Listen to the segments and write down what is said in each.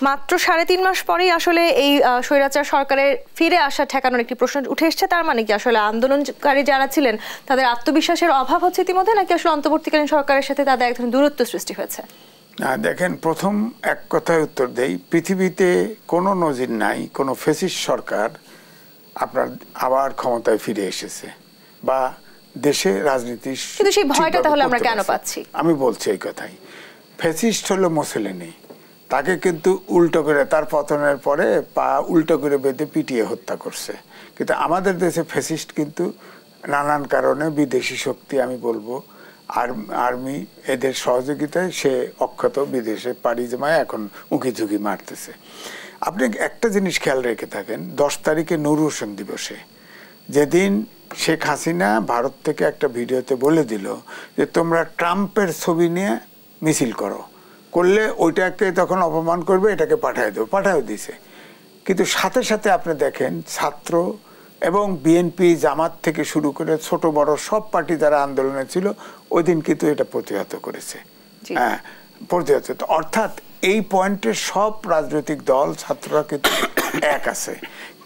মাত্র ৩.৫ মাস পরেই আসলে এই স্বৈরাচার সরকারের ফিরে আসা ঠেকানোর একটি প্রশ্ন উঠে এসেছে। তার মানে কি আসলে আন্দোলনকারী যারা ছিলেন তাদের আত্মবিশ্বাসের অভাব হচ্ছে ইতিমধ্যে, নাকি আসলে অন্তর্বর্তীকালীন সরকারের সাথে তাদের এক ধরনের দূরত্ব সৃষ্টি হয়েছে? দেখেন, প্রথম এক কথায় উত্তর দেই, পৃথিবীতে কোনো নজির নাই কোনো ফ্যাসিস্ট সরকার আপনার আবার ক্ষমতায় ফিরে এসেছে বা দেশে রাজনীতি। কিন্তু সেই ভয়টা তাহলে আমরা কেন পাচ্ছি? আমি বলছি এই কথাই, ফ্যাসিস্ট হলো মুসোলিনি, তাকে কিন্তু উল্টো করে তার পতনের পরে পা উল্টো করে বেঁধে পিটিয়ে হত্যা করছে। কিন্তু আমাদের দেশে ফ্যাসিস্ট কিন্তু নানান কারণে বিদেশি শক্তি, আমি বলবো আর্মি, এদের সহযোগিতায় সে অক্ষত বিদেশে পাড়ি জমায় এখন উঁকি ঝুঁকি মারতেছে। আপনি একটা জিনিস খেয়াল রেখে থাকেন, 10 তারিখে নূর হোসেন দিবসে যেদিন শেখ হাসিনা ভারত থেকে একটা ভিডিওতে বলে দিল যে তোমরা ট্রাম্পের ছবি নিয়ে মিছিল করলে ওইটাকে তখন অপমান করবে, এটাকে পাঠায় দিছে। কিন্তু সাথে সাথে আপনি দেখেন ছাত্র এবং বিএনপি, জামাত থেকে শুরু করে ছোট বড় সব পার্টি যারা আন্দোলনে ছিল ওই দিন কিন্তু এটা প্রতিহত করেছে। হ্যাঁ, প্রতিহত। অর্থাৎ এই পয়েন্টে সব রাজনৈতিক দল, ছাত্ররা কিন্তু এক আছে।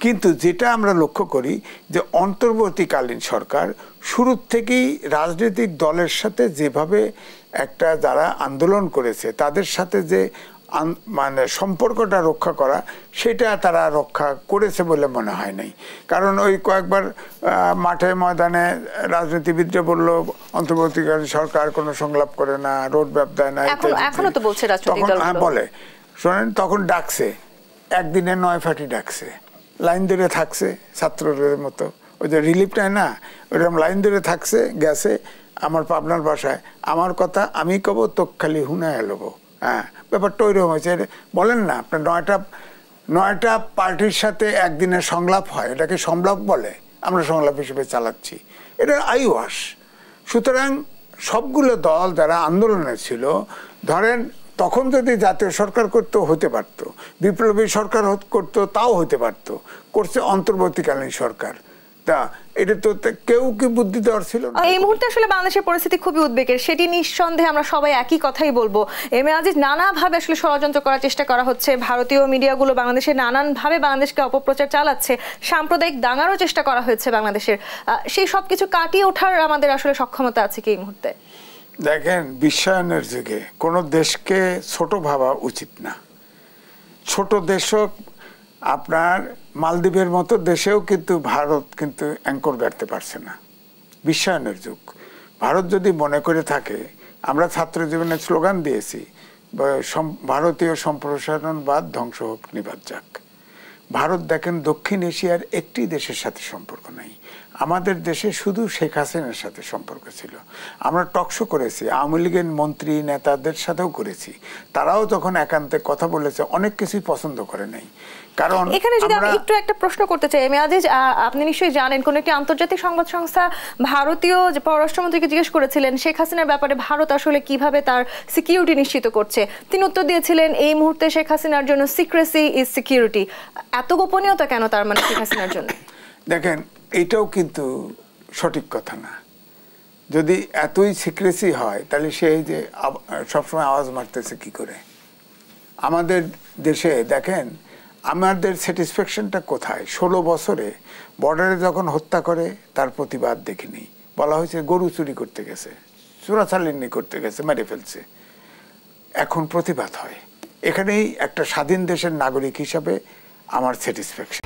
কিন্তু যেটা আমরা লক্ষ্য করি যে অন্তর্বর্তীকালীন সরকার শুরুর থেকেই রাজনৈতিক দলের সাথে যেভাবে একটা যারা আন্দোলন করেছে তাদের সাথে যে মানে সম্পর্কটা রক্ষা করা, সেটা তারা রক্ষা করেছে বলে মনে হয় নাই। কারণ ওই কয়েকবার মাঠে ময়দানে রাজনীতিবিদরা বলল অন্তর্বর্তীকালীন সরকার কোনো সংলাপ করে না, রোড ম্যাপ দেয় না, এখনো তো বলছে রাজনৈতিক দল বলে। শোনেন, তখন ডাকছে, একদিনে 9 ফাটি ডাকছে, লাইন ধরে থাকছে ছাত্রদের মতো, ওই যে রিলিফ নেয় না, ওইরকম লাইন ধরে থাকছে, গেছে। আমার পাবনার ভাষায় আমার কথা আমি কব, তোক খালি হুনায় লবো। হ্যাঁ, ব্যাপারটা ওইরকম হয়েছে। বলেন না আপনার 9টা পার্টির সাথে একদিনের সংলাপ হয়, এটাকে সংলাপ বলে, আমরা সংলাপ হিসেবে চালাচ্ছি, এটা আইওয়াস। সুতরাং সবগুলো দল যারা আন্দোলনে ছিল, ধরেন তখন যদি জাতীয় সরকার করতো হতে পারতো, বিপ্লবী সরকার করতো তাও হতে পারতো, করছে অন্তর্বর্তীকালীন সরকার। তা এটা তো কেউ কি বুদ্ধি দেওয়ার ছিল না। এই মুহূর্তে আসলে বাংলাদেশের পরিস্থিতি খুবই উদ্বেগের, সেটি নিঃসন্দেহে আমরা সবাই একই কথাই বলবো। এম এ আজিজ, নানাভাবে আসলে ষড়যন্ত্র করার চেষ্টা করা হচ্ছে, ভারতীয় মিডিয়াগুলো বাংলাদেশে নানানভাবে বাংলাদেশকে অপপ্রচার চালাচ্ছে, সাম্প্রদায়িক দাঙ্গারও চেষ্টা করা হয়েছে বাংলাদেশের। সেই সব কিছু কাটিয়ে ওঠার আমাদের আসলে সক্ষমতা আছে কি এই মুহূর্তে? দেখেন, বিশ্বায়নের যুগে কোনো দেশকে ছোট ভাবা উচিত না। ছোট দেশও আপনার মালদ্বীপের মতো দেশেও কিন্তু ভারত কিন্তু অ্যাঙ্কর গাড়তে পারছে না। বিশ্বায়নের যুগ। ভারত যদি মনে করে থাকে, আমরা ছাত্র জীবনে স্লোগান দিয়েছি, ভারতীয় সম্প্রসারণবাদ ধ্বংস হোক নিবাদ যাক। ভারত দেখেন দক্ষিণ এশিয়ার একটি দেশের সাথে সম্পর্ক নাই। আমাদের দেশে শুধু শেখ হাসিনার সাথে সম্পর্ক ছিল। আমরা টকশো করেছি, আওয়ামী লীগের মন্ত্রী নেতাদের সাথেও করেছি, তারাও যখন একান্তে কথা বলেছে অনেক কিছুই পছন্দ করে নাই। কারণ এখানে যদি আমি একটু একটা প্রশ্ন করতে চাই, এম এ আজিজ, আপনি নিশ্চয়ই জানেন কোন একটি আন্তর্জাতিক সংবাদ সংস্থা ভারতীয় যে পররাষ্ট্রমন্ত্রীকে জিজ্ঞেস করেছিলেন শেখ হাসিনার ব্যাপারে ভারত আসলে কিভাবে তার সিকিউরিটি নিশ্চিত করছে। তিনি উত্তর দিয়েছিলেন, এই মুহূর্তে শেখ হাসিনার জন্য সিক্রেসি ইজ সিকিউরিটি। এত গোপনীয়তা কেন তার মানে শেখ হাসিনার জন্য? দেখেন, এটাও কিন্তু সঠিক কথা না। যদি এতই সিক্রেসি হয় তাহলে সেই যে সবসময় আওয়াজ মারতেছে কি করে? আমাদের দেশে দেখেন, আমাদের স্যাটিসফ্যাকশনটা কোথায়? 16 বছরে বর্ডারে যখন হত্যা করে তার প্রতিবাদ দেখিনি। বলা হয়েছে গরু চুরি করতে গেছে, চোরাচালানি করতে গেছে, মেরে ফেলছে। এখন প্রতিবাদ হয়। এখানেই একটা স্বাধীন দেশের নাগরিক হিসাবে আমার স্যাটিসফ্যাকশন।